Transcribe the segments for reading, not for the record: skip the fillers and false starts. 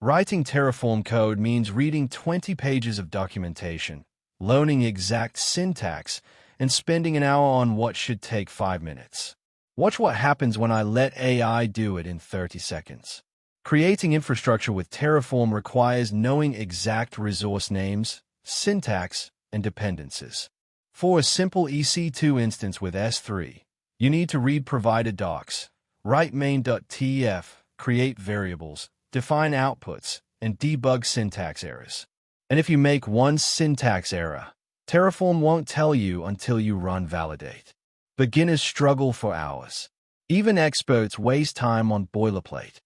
Writing Terraform code means reading 20 pages of documentation, learning exact syntax, and spending an hour on what should take 5 minutes. Watch what happens when I let AI do it in 30 seconds. Creating infrastructure with Terraform requires knowing exact resource names, syntax, and dependencies. For a simple EC2 instance with S3, you need to read provider docs, write main.tf, create variables, define outputs, and debug syntax errors. And if you make one syntax error, Terraform won't tell you until you run validate. Beginners struggle for hours. Even experts waste time on boilerplate.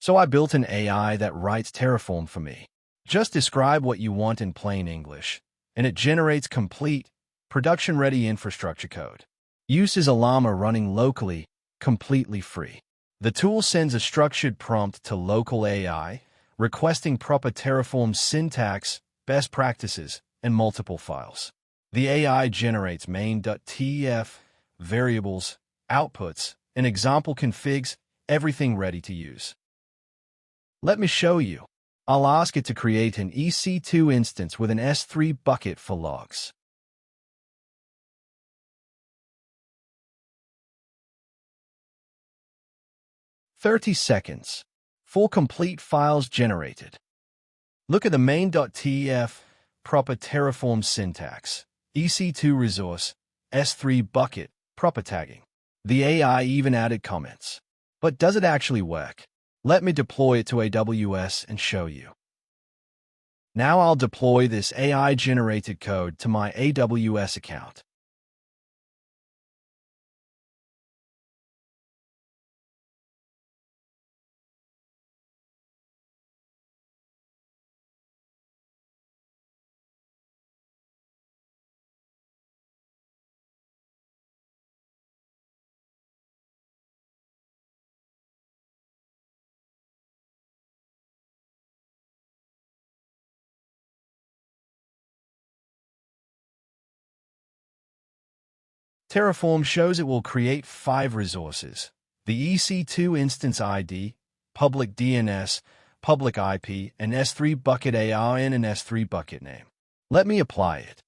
So I built an AI that writes Terraform for me. Just describe what you want in plain English, and it generates complete, production-ready infrastructure code. Uses Ollama running locally, completely free. The tool sends a structured prompt to local AI, requesting proper Terraform syntax, best practices, and multiple files. The AI generates main.tf, variables, outputs, and example configs, everything ready to use. Let me show you. I'll ask it to create an EC2 instance with an S3 bucket for logs. "30 seconds. 4 complete files generated. Look at the main.tf, proper Terraform syntax, EC2 resource, S3 bucket, proper tagging. The AI even added comments. But does it actually work? Let me deploy it to AWS and show you. Now I'll deploy this AI-generated code to my AWS account. Terraform shows it will create 5 resources: the EC2 instance ID, public DNS, public IP, an S3 bucket ARN, and S3 bucket name. Let me apply it.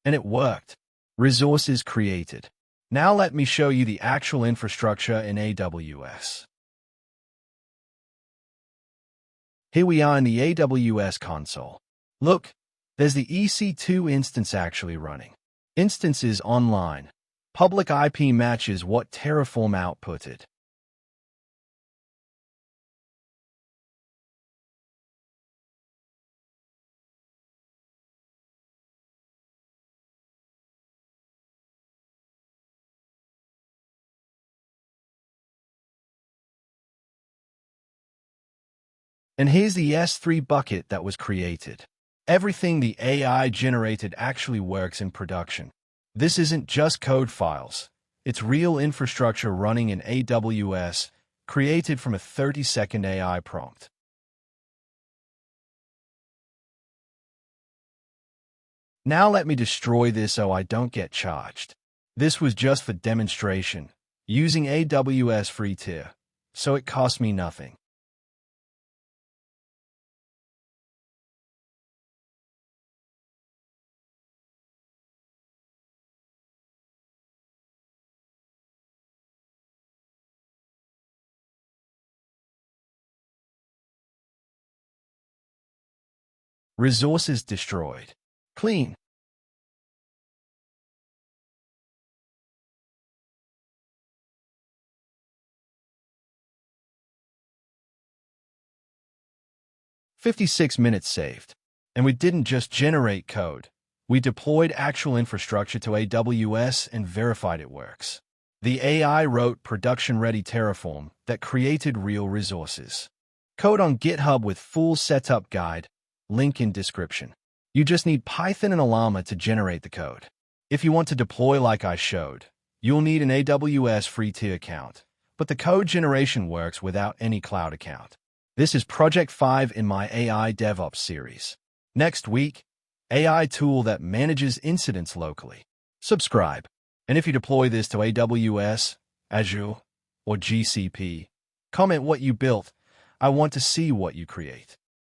And it worked. Resources created. Now let me show you the actual infrastructure in AWS. Here we are in the AWS Console. Look, there's the EC2 instance actually running. Instance is online. Public IP matches what Terraform outputted. And here's the S3 bucket that was created. Everything the AI generated actually works in production. This isn't just code files. It's real infrastructure running in AWS, created from a 30-second AI prompt. Now let me destroy this so I don't get charged. This was just for demonstration, using AWS Free Tier, so it cost me nothing. Resources destroyed. Clean. "56 minutes saved. And we didn't just generate code. We deployed actual infrastructure to AWS and verified it works. The AI wrote production-ready Terraform that created real resources. Code on GitHub with full setup guide, Link in description. You just need Python and Llama to generate the code. If you want to deploy like I showed, you'll need an AWS Free Tier account, but the code generation works without any cloud account. This is Project 5 in my AI DevOps series. Next week, AI tool that manages incidents locally. Subscribe. And if you deploy this to AWS, Azure, or GCP, comment what you built. I want to see what you create.